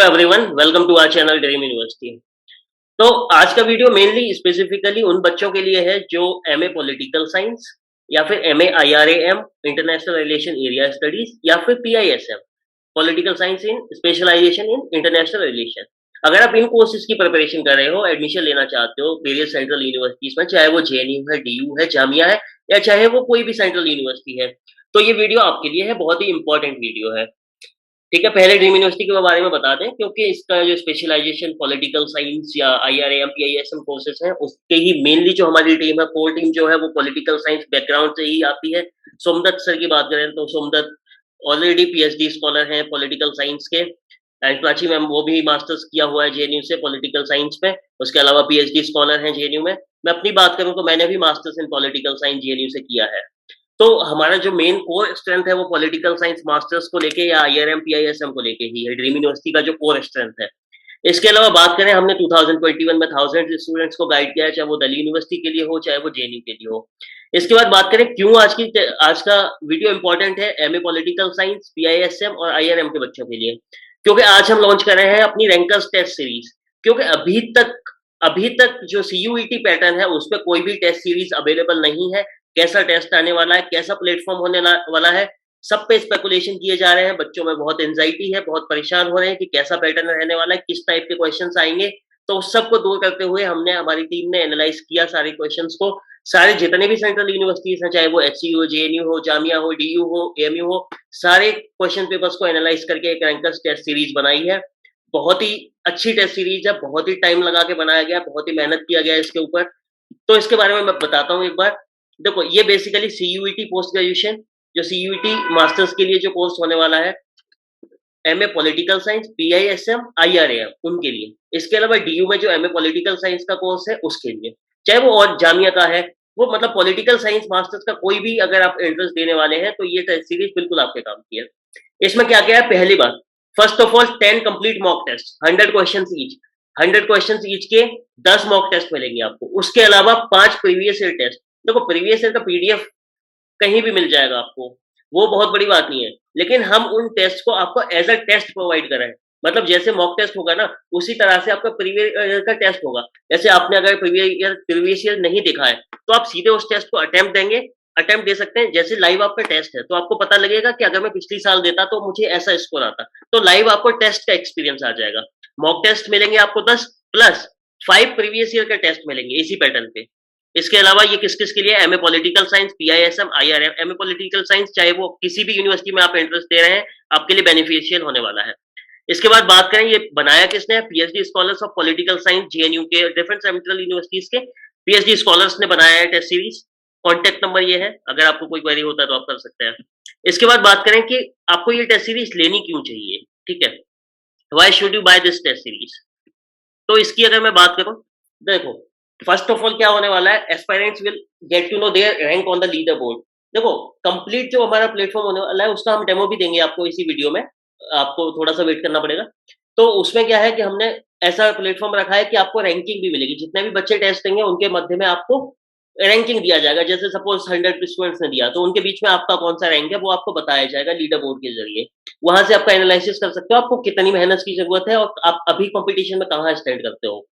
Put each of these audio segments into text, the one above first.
Everyone, welcome to our channel Dream University. तो आज का वीडियो मेनली स्पेसिफिकली उन बच्चों के लिए है जो एमए पॉलिटिकल साइंस या फिर MA IRAM international relation area studies या फिर PISM political science in specialisation in international relation. अगर आप इन कोर्सेज की प्रिपरेशन कर रहे हो, एडमिशन लेना चाहते हो वेरियस सेंट्रल यूनिवर्सिटीज में, चाहे वो जेएनयू है, डीयू है, जामिया है या चाहे वो कोई भी सेंट्रल यूनिवर्सिटी है, तो ये वीडियो आपके लिए है। बहुत ही इंपॉर्टेंट वीडियो है। ठीक है, पहले ड्रीम यूनिवर्सिटी के बारे में बता दें, क्योंकि इसका जो स्पेशलाइजेशन पॉलिटिकल साइंस या आईआरएम पीआईएसएम कोर्सेज हैं, उसके ही मेनली जो हमारी टीम है, कोर टीम जो है, वो पॉलिटिकल साइंस बैकग्राउंड से ही आती है। सोमदत्त सर की बात करें तो सोमदत्त ऑलरेडी पीएचडी स्कॉलर हैं पॉलिटिकल साइंस के, एंड प्राची मैम वो भी मास्टर्स किया हुआ है जेएनयू से पॉलिटिकल साइंस में। उसके अलावा पीएचडी स्कॉलर हैं जेएनयू में। मैं अपनी बात करूं तो मैंने भी masters in political science JNU से किया है। तो हमारा जो मेन कोर स्ट्रेंथ है वो पॉलिटिकल साइंस मास्टर्स को लेके या आईआरएम पीआईएसएम को लेके ही है। ड्रीम यूनिवर्सिटी का जो कोर स्ट्रेंथ है। इसके अलावा बात करें, हमने 2021 में 1000 स्टूडेंट्स को गाइड किया है, चाहे वो दिल्ली यूनिवर्सिटी के लिए हो चाहे वो जेएनयू के लिए हो। इसके बाद बात करें क्यों आज का वीडियो इंपॉर्टेंट है एमए पॉलिटिकल साइंस, पीआईएसएम और आईआरएम के बच्चों के लिए, क्योंकि आज हम लॉन्च कर रहे हैं अपनी रैंकर्स टेस्ट सीरीज। क्योंकि अभी तक जो सीयूईटी पैटर्न है उस पर कोई भी टेस्ट सीरीज अवेलेबल नहीं है। कैसा टेस्ट आने वाला है, कैसा प्लेटफॉर्म होने वाला है, सब पे स्पेकुलेशन किए जा रहे हैं। बच्चों में बहुत एंजाइटी है, बहुत परेशान हो रहे हैं कि कैसा पैटर्न रहने वाला है, किस टाइप के क्वेश्चंस आएंगे। तो उस सबको दूर करते हुए हमारी टीम ने एनालाइज किया सारे क्वेश्चंस को। सारे जितने भी सेंट्रल यूनिवर्सिटीज हैं, चाहे वो एचसीयू हो, जेएनयू हो, जामिया हो, डीयू हो, एएमयू हो, सारे क्वेश्चन पेपर्स को एनालाइज करके एक रैंकर्स टेस्ट सीरीज बनाई है। बहुत ही अच्छी टेस्ट सीरीज है, बहुत ही टाइम लगा के बनाया गया, बहुत ही मेहनत किया गया इसके ऊपर। तो इसके बारे में मैं बताता हूँ एक बार। देखो, ये बेसिकली सीयूईटी पोस्ट ग्रेजुएशन, जो सीयूईटी मास्टर्स के लिए जो कोर्स होने वाला है, एमए पॉलिटिकल साइंस, पीआईएसएम, आईआरएएम, उनके लिए। इसके अलावा डीयू में जो एमए पॉलिटिकल साइंस का कोर्स है उसके लिए, चाहे वो और जामिया का है, वो मतलब पॉलिटिकल साइंस मास्टर्स का कोई भी अगर आप एंट्रेंस देने वाले हैं तो ये टेस्ट सीरीज बिल्कुल आपके काम की है। इसमें क्या क्या है, पहली बात, first of all 10 complete mock test, 100 question each. 100 question each के 10 मॉक टेस्ट मिलेंगे आपको। उसके अलावा 5 प्रीवियस ईयर टेस्ट। देखो, प्रीवियस ईयर का पीडीएफ कहीं भी मिल जाएगा आपको, वो बहुत बड़ी बात नहीं है, लेकिन हम उन टेस्ट को आपको एज अ टेस्ट प्रोवाइड कर रहे हैं। मतलब जैसे मॉक टेस्ट होगा ना, उसी तरह से आपका प्रीवियस ईयर का टेस्ट होगा। जैसे आपने अगर प्रीवियस ईयर नहीं देखा है तो आप सीधे उस टेस्ट को अटेम्प्ट दे सकते हैं। जैसे लाइव आपका टेस्ट है तो आपको पता लगेगा कि अगर मैं पिछली साल देता तो मुझे ऐसा स्कोर आता, तो लाइव आपको टेस्ट का एक्सपीरियंस आ जाएगा। मॉक टेस्ट मिलेंगे आपको 10 प्लस 5 प्रीवियस ईयर का टेस्ट मिलेंगे इसी पैटर्न पे। इसके अलावा ये किस किस के लिए, MA political science, PISM, IRM. MA political science चाहे वो किसी भी यूनिवर्सिटी में आप एंट्रेंस दे रहे हैं, आपके लिए बेनिफिशियल होने वाला है। इसके बाद बात करें, ये बनाया किसने है, PhD scholars of political science JNU के डिफरेंट सेंट्रल यूनिवर्सिटीज के पीएचडी स्कॉलर्स ने बनाया है टेस्ट सीरीज। कॉन्टेक्ट नंबर ये है, अगर आपको कोई क्वेरी होता है तो आप कर सकते हैं। इसके बाद बात करें कि आपको ये टेस्ट सीरीज लेनी क्यों चाहिए। ठीक है, why should you buy this test series. तो इसकी अगर मैं बात करूं, देखो, फर्स्ट ऑफ ऑल क्या होने वाला है, aspirants will get to know their rank on the leader board. देखो, कंप्लीट जो हमारा प्लेटफॉर्म होने वाला है उसका हम डेमो भी देंगे आपको इसी वीडियो में, आपको थोड़ा सा वेट करना पड़ेगा। तो उसमें क्या है कि हमने ऐसा प्लेटफॉर्म रखा है कि आपको रैंकिंग भी मिलेगी। जितने भी बच्चे टेस्ट देंगे उनके मध्य में आपको रैंकिंग दिया जाएगा। जैसे सपोज 100 स्टूडेंट्स ने दिया तो उनके बीच में आपका कौन सा रैंक है वो आपको बताया जाएगा लीडर बोर्ड के जरिए। वहां से आपका एनालिसिस कर सकते हो, आपको कितनी मेहनत की जरूरत है और आप अभी कंपटीशन में कहाँ स्टैंड करते हो।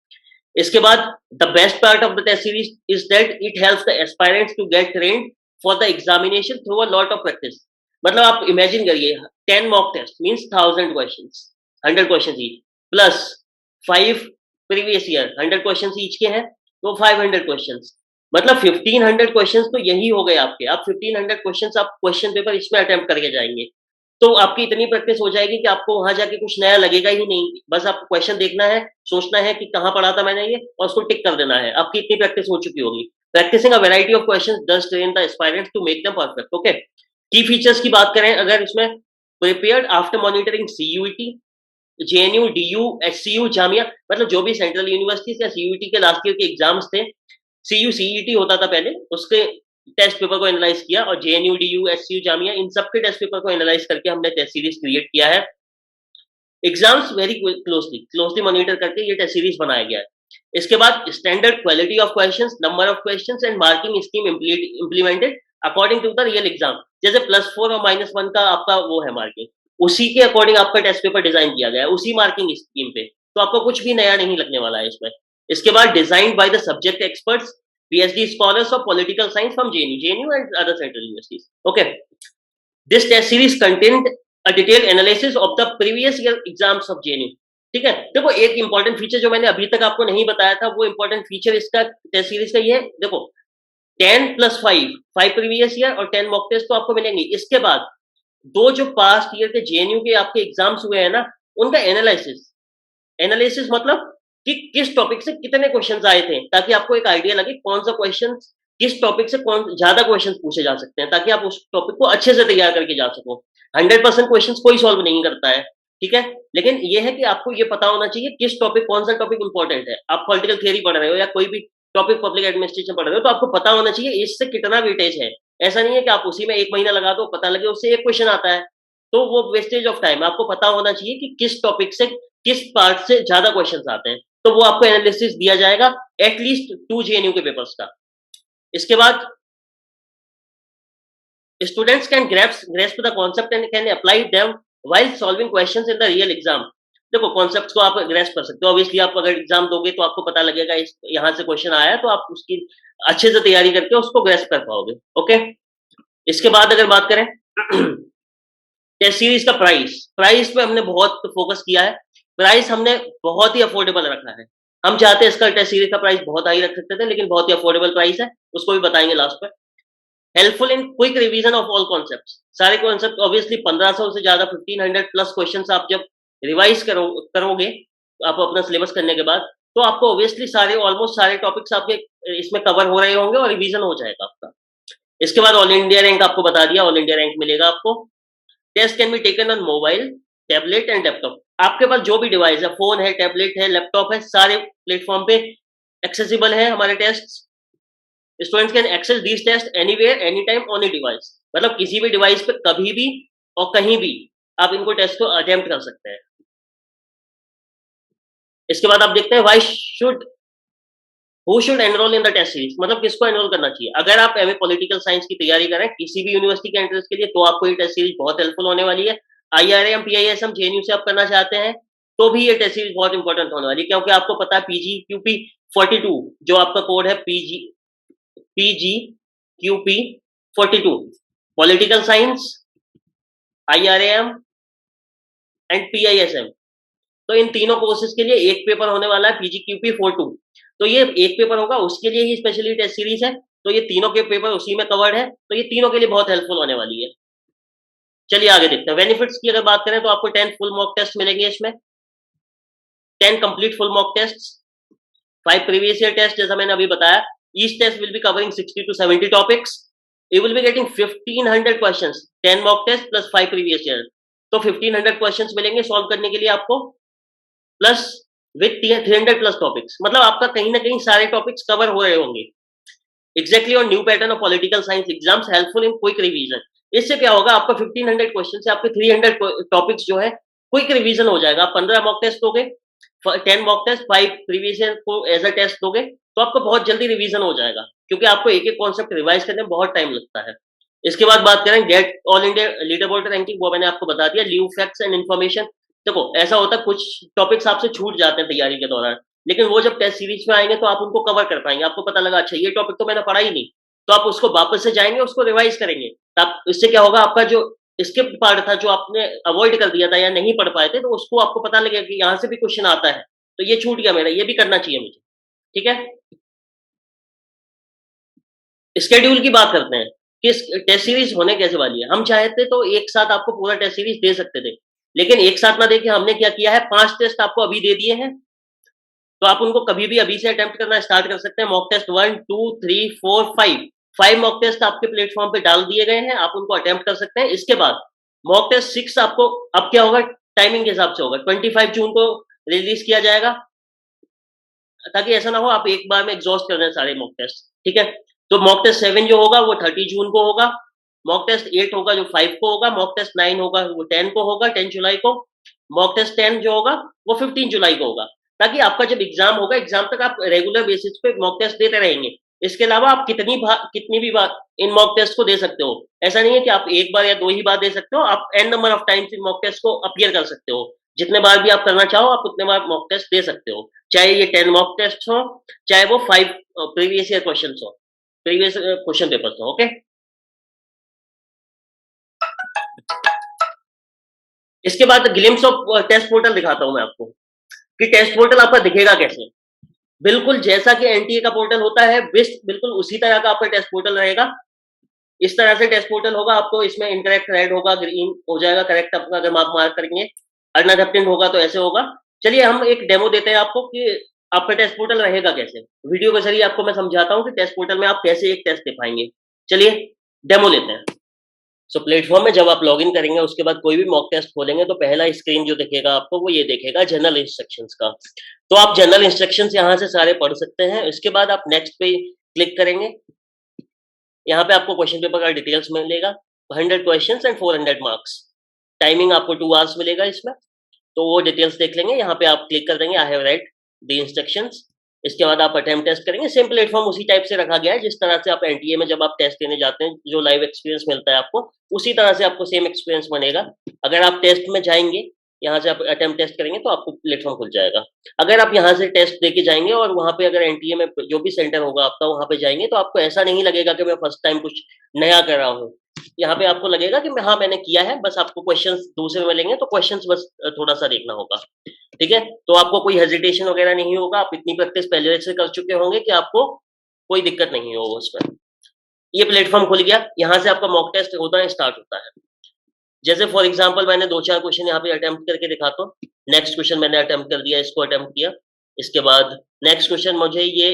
इसके बाद the best part of the test series is that it helps the aspirants to get trained for the examination through a lot of practice. मतलब आप इमेजिन करिए, 10 mock test means 1000 questions, 100 questions each plus 5 previous year, 100 questions each के हैं तो 500 questions, मतलब 1500 questions तो यही हो गए आपके। आप 1500 क्वेश्चंस आप क्वेश्चन पेपर इसमें अटेम्प्ट करके जाएंगे, तो आपकी इतनी प्रैक्टिस हो जाएगी कि आपको वहां जाके कुछ नया लगेगा ही नहीं। बस आपको क्वेश्चन देखना है, सोचना है कि कहाँ पढ़ा था मैंने ये, और उसको टिक कर देना है। आपकी इतनी प्रैक्टिस हो चुकी होगी। Practising a variety of questions does train the aspirants to make them perfect. Okay, key features की बात करें अगर इसमें, prepared after monitoring CUET, JNU, DU, HCU, Jamia, मतलब जो भी सेंट्रल यूनिवर्सिटीज या सीयूईटी के लास्ट ईयर के एग्जाम्स थे, सीयू सीईटी होता था पहले, उसके टेस्ट पेपर को एनालाइज किया, और जेएनयू, डीयू, एचसीयू, जामिया, इन सब के टेस्ट पेपर को एनालाइज करके हमने टेस्ट सीरीज क्रिएट किया है। एग्जाम्स वेरी क्लोजली मॉनिटर करके ये टेस्ट सीरीज बनाया गया है। इसके बाद standard quality of questions, number of questions and marking scheme implemented according to the real exam. जैसे +4 और -1 का आपका वो है मार्किंग, उसी के अकॉर्डिंग आपका टेस्ट पेपर डिजाइन किया गया है, उसी मार्किंग स्कीम पे, तो आपको कुछ भी नया नहीं लगने वाला है इसमें। इसके बाद design by the subject experts, PhD scholars of political science from JNU and other central universities. Okay, this test series contained a detailed analysis of the previous year exams of JNU. ठीक है, देखो एक important feature जो मैंने अभी तक आपको नहीं बताया था, वो इंपॉर्टेंट फीचर इसका टेस्ट सीरीज का ये है। देखो 10 + 5 प्रीवियस ईयर और 10 मॉक टेस्ट तो आपको मिलेंगे। इसके बाद दो जो पास्ट ईयर के जेएनयू के आपके एग्जाम्स हुए हैं ना, उनका एनालिसिस। एनालिसिस मतलब कि किस टॉपिक से कितने क्वेश्चंस आए थे, ताकि आपको एक आइडिया लगे कौन सा क्वेश्चन किस टॉपिक से कौन ज्यादा क्वेश्चंस पूछे जा सकते हैं, ताकि आप उस टॉपिक को अच्छे से तैयार करके जा सको। 100% क्वेश्चंस कोई सॉल्व नहीं करता है, ठीक है, लेकिन ये है कि आपको ये पता होना चाहिए किस टॉपिक, कौन सा टॉपिक इंपॉर्टेंट है। आप पॉलिटिकल थियरी पढ़ रहे हो या कोई भी टॉपिक पब्लिक एडमिनिस्ट्रेशन पढ़ रहे हो, तो आपको पता होना चाहिए इससे कितना वेटेज है। ऐसा नहीं है कि आप उसी में 1 महीना लगा दो, पता लगे उससे एक क्वेश्चन आता है, तो वो वेस्टेज ऑफ टाइम। आपको पता होना चाहिए कि किस टॉपिक से किस पार्ट से ज्यादा क्वेश्चंस आते हैं, तो वो आपको एनालिसिस दिया जाएगा एटलीस्ट 2 जेएनयू के पेपर्स का। इसके बाद students can grasp the concept and can apply them while solving questions in the real exam. देखो कॉन्सेप्ट्स को आप ग्रेस्प कर सकते हो। ऑब्वियसली आप अगर एग्जाम दोगे तो आपको पता लगेगा इस यहाँ से क्वेश्चन आया, तो आप उसकी अच्छे से तैयारी करके उसको ग्रेस्प कर पाओगे। ओके, इसके बाद अगर बात करें टेस्ट सीरीज का प्राइस पे हमने बहुत फोकस किया है। प्राइस हमने बहुत ही अफोर्डेबल रखा है। हम चाहते हैं इसका टेस्ट सीरीज का प्राइस बहुत हाई रख सकते थे, लेकिन बहुत ही अफोर्डेबल प्राइस है, उसको भी बताएंगे लास्ट पर। Helpful in quick revision of all concepts. सारे कॉन्सेप्ट ऑब्वियसली 1500 से ज्यादा 1500 प्लस क्वेश्चंस आप जब रिवाइज करोगे आप अपना सिलेबस करने के बाद, तो आपको ऑब्वियसली सारे ऑलमोस्ट सारे टॉपिक्स आपके इसमें कवर हो रहे होंगे और रिवीजन हो जाएगा आपका। इसके बाद ऑल इंडिया रैंक आपको बता दिया, ऑल इंडिया रैंक मिलेगा आपको। Test can be taken on mobile, tablet and laptop. आपके पास जो भी डिवाइस है, फोन है, टैबलेट है, लैपटॉप है, सारे प्लेटफॉर्म पे एक्सेसिबल है हमारे test. Students can access this test anywhere any time on a device. मतलब किसी भी डिवाइस पे कभी भी और कहीं भी आप इनको टेस्ट को अटेम्प्ट कर सकते हैं। इसके बाद आप देखते हैं who should enrol in the test series. मतलब किसको एनरोल करना चाहिए। अगर आप एमए पॉलिटिकल साइंस की तैयारी करें किसी भी यूनिवर्सिटी के एंट्रेंस के लिए, तो आपको ये टेस्ट सीरीज बहुत हेल्पफुल होने वाली है। IRM PISM JNU से आप करना चाहते हैं तो भी ये टेस्ट सीरीज बहुत इंपॉर्टेंट होने वाली है, क्योंकि आपको पता है PGQP 42 जो आपका कोड है PGQP 42 political science, IRM and PISM, तो इन तीनों कोर्सेज के लिए एक पेपर होने वाला है PGQP 42। तो ये एक पेपर होगा, उसके लिए ही स्पेशली टेस्ट सीरीज है, तो ये तीनों के पेपर उसी में कवर्ड है, तो ये तीनों के लिए बहुत हेल्पफुल होने वाली है। चलिए आगे देखते हैं। बेनिफिट्स की अगर बात करें तो आपको 10 फुल मॉक टेस्ट मिलेंगे इसमें, 10 complete full mock test, 5 previous year test जैसा मैंने अभी बताया। Each test will be covering 60 to 70 topics. You will be getting 1500 questions, 10 mock test plus 5 previous year, तो 1500 क्वेश्चंस मिलेंगे सॉल्व करने के लिए आपको, प्लस विथ 300 प्लस टॉपिक्स। मतलब आपका कहीं ना कहीं सारे टॉपिक्स कवर हो रहे होंगे। Exactly on new pattern of political science exams, helpful in quick revision. इससे क्या होगा, आपका 1500 क्वेश्चन से आपके 300 टॉपिक्स जो है क्विक रिवीजन हो जाएगा। आप 15 मॉक टेस्ट दोगे, 10 मॉक टेस्ट, 5 प्रीवियस ईयर को एज अ टेस्ट दोगे, तो आपको बहुत जल्दी रिवीजन हो जाएगा, क्योंकि आपको एक एक कॉन्सेप्ट रिवाइज करने में बहुत टाइम लगता है। इसके बाद बात करें get all India leader board ranking, वो मैंने आपको बता दिया। Leave facts and information. देखो ऐसा होता है कुछ टॉपिक्स आपसे छूट जाते हैं तैयारी के दौरान, लेकिन वो जब टेस्ट सीरीज में आएंगे तो आप उनको कवर कर पाएंगे। आपको पता लगा अच्छा ये टॉपिक तो मैंने पढ़ा ही नहीं, तो आप उसको वापस से जाएंगे, उसको रिवाइज करेंगे। तब इससे क्या होगा, आपका जो स्किप पार्ट था, जो आपने अवॉइड कर दिया था या नहीं पढ़ पाए थे, तो उसको आपको पता लगेगा कि यहाँ से भी क्वेश्चन आता है, तो ये छूट गया मेरा, ये भी करना चाहिए मुझे। ठीक है, स्केड्यूल की बात करते हैं कि टेस्ट सीरीज होने कैसे वाली है। हम चाहते तो एक साथ आपको पूरा टेस्ट सीरीज दे सकते थे, लेकिन एक साथ ना देके हमने क्या किया है, 5 टेस्ट आपको अभी दे दिए हैं, तो आप उनको कभी भी अभी से अटेम्प्ट करना स्टार्ट कर सकते हैं। मॉक टेस्ट 1 2 3 4 5 मॉक टेस्ट आपके प्लेटफॉर्म पे डाल दिए गए हैं, आप उनको अटेम्प्ट कर सकते हैं। इसके बाद मॉक टेस्ट 6 आपको अब क्या होगा, टाइमिंग के हिसाब से होगा, 25 जून को रिलीज किया जाएगा, ताकि ऐसा ना हो आप एक बार में एग्जॉस्ट कर रहे हैं सारे मॉक टेस्ट। ठीक है, तो मॉक टेस्ट 7 जो होगा वो 30 जून को होगा, मॉक टेस्ट 8 होगा जो 5 को होगा, मॉक टेस्ट 9 होगा वो 10 को होगा, 10 जुलाई को, मॉक टेस्ट 10 जो होगा वो 15 जुलाई को होगा, ताकि आपका जब एग्जाम होगा, एग्जाम तक आप रेगुलर बेसिस पे मॉक टेस्ट देते रहेंगे। इसके अलावा आप कितनी भी बार इन मॉक टेस्ट को दे सकते हो। ऐसा नहीं है कि आप 1 बार या 2 ही बार दे सकते हो, आप एन नंबर ऑफ टाइम्स इन मॉक टेस्ट को अपीयर कर सकते हो। जितने बार भी आप करना चाहो, आप उतने बार मॉक टेस्ट दे सकते हो। चाहे ये 10 मॉक टेस्ट हो, चाहे वो 5 प्रीवियस ईयर क्वेश्चन्स हो, प्रीवियस क्वेश्चन पेपर्स हो, ओके? इसके बाद ग्लिम्स ऑफ टेस्ट पोर्टल दिखाता हूँ मैं आपको, कि टेस्ट पोर्टल आपका दिखेगा कैसे। बिल्कुल जैसा कि एनटीए का पोर्टल होता है, बिल्कुल उसी तरह का आपका टेस्ट पोर्टल रहेगा। इस तरह से टेस्ट पोर्टल होगा, आपको इसमें इनकरेक्ट रेड होगा, ग्रीन हो जाएगा करेक्ट आपका अगर आप मार्क करेंगे, अनएक्सेप्टेड होगा तो ऐसे होगा। चलिए हम एक डेमो देते हैं आपको कि आपका टेस्ट पोर्टल रहेगा कैसे। वीडियो के ज़रिए आपको मैं समझाता हूँ कि टेस्ट पोर्टल में आप कैसे एक टेस्ट दे पाएँगे। चलिए डेमो लेते हैं। सो प्लेटफ़ॉर्म में जब आप लॉगिन करेंगे उसके बाद कोई भी मॉक टेस्ट खोलेंगे तो पहला स्क्रीन जो दिखेगा आपको वो ये दिखेगा जनरल इंस्ट्रक्शंस का। तो आप जनरल इंस्ट्रक्शंस यहाँ से सारे पढ़ सकते हैं। इसके बाद आप नेक्स्ट पे क्लिक करेंगे। यहाँ पे आपको क्वेश्चन पेपर का डिटेल्स मिलेगा, 100 क्वेश्चंस एंड 400 मार्क्स। टाइमिंग आपको 2 आवर्स मिलेगा इसमें, तो वो डिटेल्स देख लेंगे। यहाँ पे आप क्लिक कर देंगे I have read the instructions. इसके बाद आप अटेम्प्ट टेस्ट करेंगे। सेम प्लेटफॉर्म उसी टाइप से रखा गया है जिस तरह से आप एनटीए में जब आप टेस्ट देने जाते हैं, जो लाइव एक्सपीरियंस मिलता है आपको, उसी तरह से आपको सेम एक्सपीरियंस बनेगा। अगर आप टेस्ट में जाएंगे, यहाँ से आप अटेम्प्ट टेस्ट करेंगे तो आपको प्लेटफॉर्म खुल जाएगा। अगर आप यहाँ से टेस्ट देके जाएंगे और वहाँ पे अगर एनटीए में जो भी सेंटर होगा आपका वहाँ पे जाएंगे तो आपको ऐसा नहीं लगेगा कि मैं फर्स्ट टाइम कुछ नया कर रहा हूँ। यहाँ पे आपको लगेगा कि हाँ मैंने किया है, बस आपको क्वेश्चंस दूसरे मिलेंगे तो क्वेश्चंस बस थोड़ा सा देखना होगा। ठीक है, तो आपको कोई हेजिटेशन वगैरह नहीं होगा। आप इतनी प्रैक्टिस पहले से कर चुके होंगे कि आपको कोई दिक्कत नहीं होगा उसमें। ये प्लेटफॉर्म खुल गया, यहाँ से आपका मॉक टेस्ट होता है, स्टार्ट होता है। जैसे फॉर एग्जांपल मैंने 2-4 क्वेश्चन यहाँ पे अटेम्प्ट करके दिखाता हूँ। नेक्स्ट क्वेश्चन मैंने अटेम्प्ट कर दिया, इसको अटेम्प्ट किया। इसके बाद नेक्स्ट क्वेश्चन मुझे ये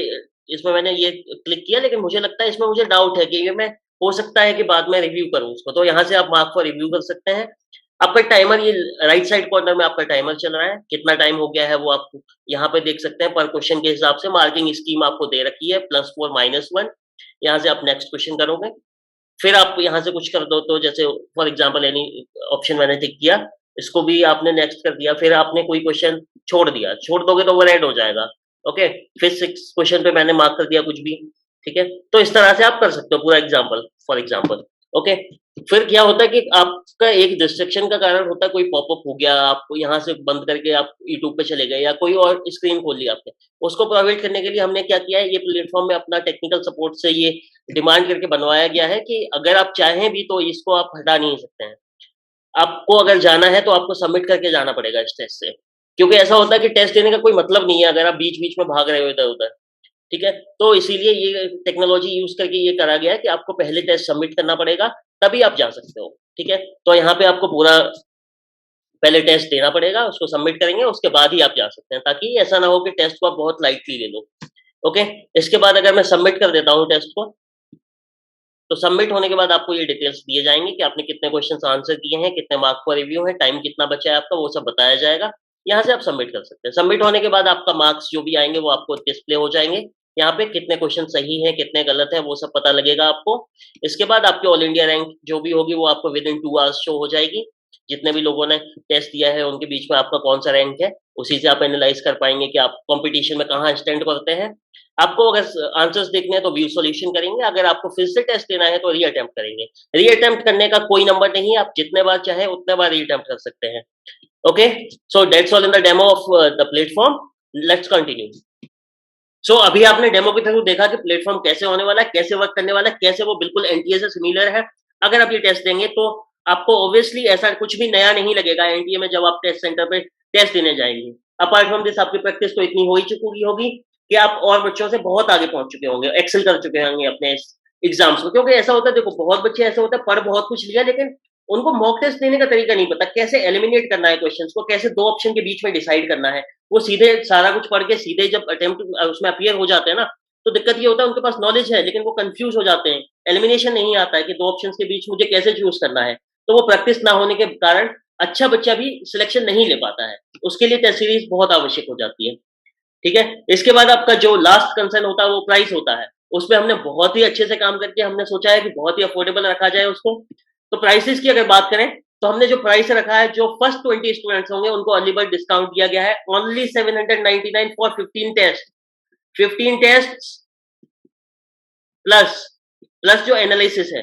इसमें मैंने ये क्लिक किया, लेकिन मुझे लगता है इसमें मुझे डाउट है कि ये मैं हो सकता है कि बाद में रिव्यू करूँ उसको, तो यहाँ से आप मार्क फॉर रिव्यू कर सकते हैं। आपका टाइमर ये राइट साइड कॉर्नर में आपका टाइमर चल रहा है, कितना टाइम हो गया है वो आप यहाँ पे देख सकते हैं। पर क्वेश्चन के हिसाब से मार्किंग स्कीम आपको दे रखी है, +4 -1। यहाँ से आप नेक्स्ट क्वेश्चन करोगे, फिर आप यहाँ से कुछ कर दो, तो जैसे फॉर एग्जांपल एनी ऑप्शन मैंने टिक किया, इसको भी आपने नेक्स्ट कर दिया, फिर आपने कोई क्वेश्चन छोड़ दिया, छोड़ दोगे तो वो रेड हो जाएगा। ओके, फिर 6 क्वेश्चन पे मैंने मार्क कर दिया कुछ भी, ठीक है? तो इस तरह से आप कर सकते हो पूरा एग्जाम्पल, फॉर एग्जाम्पल। ओके, फिर क्या होता है कि आपका एक डिस्ट्रैक्शन का कारण होता है, कोई पॉपअप हो गया, आप यहाँ से बंद करके आप यूट्यूब पे चले गए या कोई और स्क्रीन खोल ली आपने। उसको प्रोवाइड करने के लिए हमने क्या किया है, ये प्लेटफॉर्म में अपना टेक्निकल सपोर्ट से ये डिमांड करके बनवाया गया है कि अगर आप चाहें भी तो इसको आप हटा नहीं सकते हैं। आपको अगर जाना है तो आपको सबमिट करके जाना पड़ेगा इस टेस्ट से। क्योंकि ऐसा होता है कि टेस्ट देने का कोई मतलब नहीं है अगर आप बीच-बीच में भाग रहे हो इधर-उधर, ठीक है? तो इसीलिए ये टेक्नोलॉजी यूज़ करके ये करा गया है कि आपको पहले टेस्ट सबमिट करना पड़ेगा, तभी आप जा सकते हो, ठीक है? तो यहाँ पे आपको पूरा पहले टेस्ट देना पड़ेगा, उसको सबमिट करेंगे, उसके बाद ही आप जा सकते हैं, ताकि ऐसा ना हो कि टेस्ट को आप बहुत लाइटली ले लो। ओके? इसके बाद अगर मैं सबमिट कर देता हूँ टेस्ट को, तो सबमिट होने के बाद आपको ये डिटेल्स दिए जाएँगे कि आपने कितने क्वेश्चन्स आंसर किए हैं, कितने मार्क का रिव्यू है, टाइम कितना बचा है आपका, वो सब बताया जाएगा। यहाँ से आप सबमिट कर सकते हैं। सबमिट होने के बाद आपका मार्क्स जो भी आएँगे वो आपको डिस्प्ले हो जाएँगे। यहाँ पे कितने क्वेश्चन सही हैं, कितने गलत हैं, वो सब पता लगेगा आपको। इसके बाद आपकी ऑल इंडिया रैंक जो भी होगी वो आपको विदिन 2 आवर्स शो हो जाएगी। जितने भी लोगों ने टेस्ट दिया है उनके बीच में आपका कौन-सा रैंक है, उसी से आप एनालाइज़ कर पाएँगे कि आप कॉम्पिटिशन में कहाँ स्टैंड करते हैं। आपको अगर आंसर्स देखने हैं तो व्यू सॉल्यूशन करेंगे, अगर आपको फिर से टेस्ट देना है तो री-अटेम्प्ट करेंगे। री-अटेम्प्ट करने का कोई नंबर नहीं है, आप जितने बार चाहें उतने बार री-अटेम्प्ट कर सकते हैं। Okay, so that's all in the demo of the platform. Let's continue. So अभी आपने डेमो के थ्रू देखा कि प्लेटफॉर्म कैसे होने वाला है, कैसे वर्क करने वाला है, कैसे वो बिल्कुल एनटीए से सिमिलर है। अगर आप ये टेस्ट देंगे तो आपको ऑब्वियसली ऐसा कुछ भी नया नहीं लगेगा एनटीए में जब आप टेस्ट सेंटर पे टेस्ट देने जाएँगे। अपार्ट फ्रॉम दिस आपकी प्रैक्टिस तो इतनी हो ही चुकी होगी कि आप और बच्चों से बहुत आगे पहुँच चुके होंगे, एक्सेल कर चुके होंगे अपने इस एग्ज़ाम्स में। क्योंकि ऐसा होता है, देखो बहुत बच्चे ऐसे होते हैं पढ़ बहुत कुछ लिया लेकिन उनको मॉक टेस्ट देने का तरीका नहीं पता, कैसे एलिमिनेट करना है क्वेश्चंस को, कैसे 2 ऑप्शन के बीच में डिसाइड करना है। वो सीधे सारा कुछ पढ़ के सीधे जब अटेम्प्ट उसमें अपीयर हो जाते हैं ना, तो दिक्कत ये होता है उनके पास नॉलेज है लेकिन वो कन्फ्यूज़ हो जाते हैं। एलिमिनेशन नहीं आता है कि 2 ऑप्शंस के बीच मुझे कैसे चूज़ करना है। तो वो प्रैक्टिस ना होने के कारण अच्छा बच्चा भी सिलेक्शन नहीं ले पाता है। उसके लिए टेस्ट सीरीज़ बहुत आवश्यक हो जाती है। ठीक है? इसके बाद आपका जो लास्ट कंसर्न होता है वो प्राइस होता है। उसपे हमने बहुत ही अच्छे से काम करके हमने सोचा है कि बहुत ही अफोर्डेबल रखा जाए उसको। तो प्राइसेज़ की अगर बात करें, तो हमने जो प्राइस रखा है, जो फर्स्ट 20 स्टूडेंट्स होंगे उनको अर्ली बर्ड डिस्काउंट दिया गया है, only 799 for 15 test. 15 tests plus plus जो एनालिसिस है,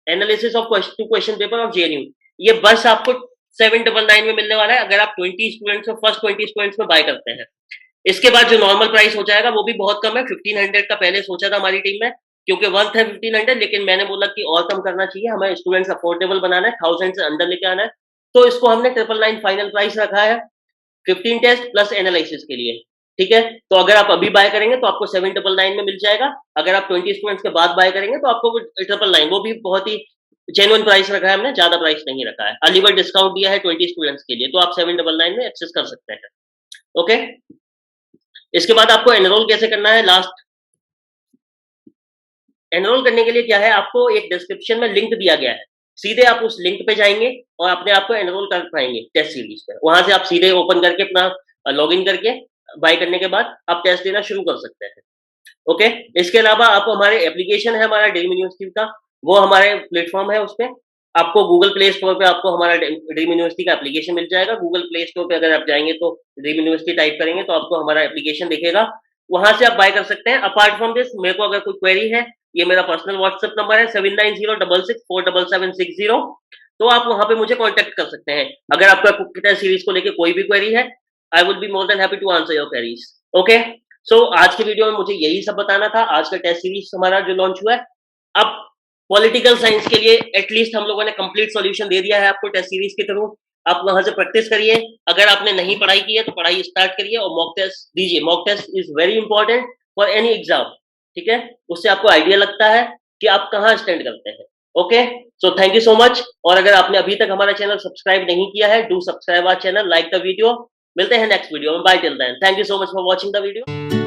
analysis of two question paper of JNU, ये बस आपको 799 में मिलने वाला है अगर आप 20 स्टूडेंट्स में फर्स्ट 20 स्टूडेंट्स में बाय करते हैं। इसके बाद जो नॉर्मल प्राइस हो जाएगा वो भी बहुत कम है, 1500 का पहले सोचा था हमारी टीम में, क्योंकि वन था 1500, लेकिन मैंने बोला कि और कम करना चाहिए, हमें स्टूडेंट्स अफोर्डेबल बनाना है, 1000 से अंदर लेके आना है, तो इसको हमने 999 फाइनल प्राइस रखा है 15 टेस्ट प्लस एनालिसिस के लिए। ठीक है, तो अगर आप अभी बाय करेंगे तो आपको 799 में मिल जाएगा, अगर आप 20 स्टूडेंट्स के बाद बाय करेंगे तो आपको 999, वो भी बहुत ही जेन्युइन प्राइस रखा है हमने, ज्यादा प्राइस नहीं रखा है। अर्ली बर्ड डिस्काउंट दिया है 20 स्टूडेंट्स के लिए, तो आप 799 में एक्सेस कर सकते हैं। ओके, इसके बाद आपको एनरोल कैसे करना है, लास्ट एनरोल करने के लिए क्या है, आपको एक डिस्क्रिप्शन में लिंक दिया गया है, सीधे आप उस लिंक पे जाएंगे और अपने आप को एनरोल कर पाएंगे टेस्ट सीरीज पे। वहां से आप सीधे ओपन करके अपना लॉगिन करके बाय करने के बाद आप टेस्ट देना शुरू कर सकते हैं। ओके, इसके अलावा आप हमारे एप्लीकेशन है हमारा ड्रीम यूनिवर्सिटी का, वो हमारे प्लेटफॉर्म है, उस पे आपको गूगल प्ले स्टोर पे आपको हमारा ड्रीम यूनिवर्सिटी का एप्लीकेशन मिल जाएगा। गूगल प्ले स्टोर पे अगर आप जाएंगे तो ड्रीम यूनिवर्सिटी टाइप करेंगे तो आपको हमारा एप्लीकेशन दिखेगा, वहां से आप बाय कर सकते हैं। अपार्ट फ्रॉम दिस, मेरे को अगर कोई क्वेरी है, ये मेरा पर्सनल व्हाट्सएप नंबर है 7906647760, तो आप वहां पे मुझे कांटेक्ट कर सकते हैं। अगर आपका टेस्ट सीरीज को लेके कोई भी क्वेरी है, I would be more than happy to answer your queries. Okay, so आज के वीडियो में मुझे यही सब बताना था। आज का टेस्ट सीरीज हमारा जो लॉन्च हुआ है, अब पॉलिटिकल साइंस के लिए एटलीस्ट हम लोगों ने कंप्लीट सॉल्यूशन दे दिया है आपको टेस्ट सीरीज के थ्रू। आप वहां से प्रैक्टिस करिए, अगर आपने नहीं पढ़ाई की है तो पढ़ाई स्टार्ट करिए और मॉक टेस्ट दीजिए। Mock test is very important for any exam, ठीक है, उससे आपको आइडिया लगता है कि आप कहाँ स्टैंड करते हैं। Okay, so thank you so much. और अगर आपने अभी तक हमारा चैनल सब्सक्राइब नहीं किया है, do subscribe our channel, like the video. मिलते हैं नेक्स्ट वीडियो में, bye till then, thank you so much for watching the video.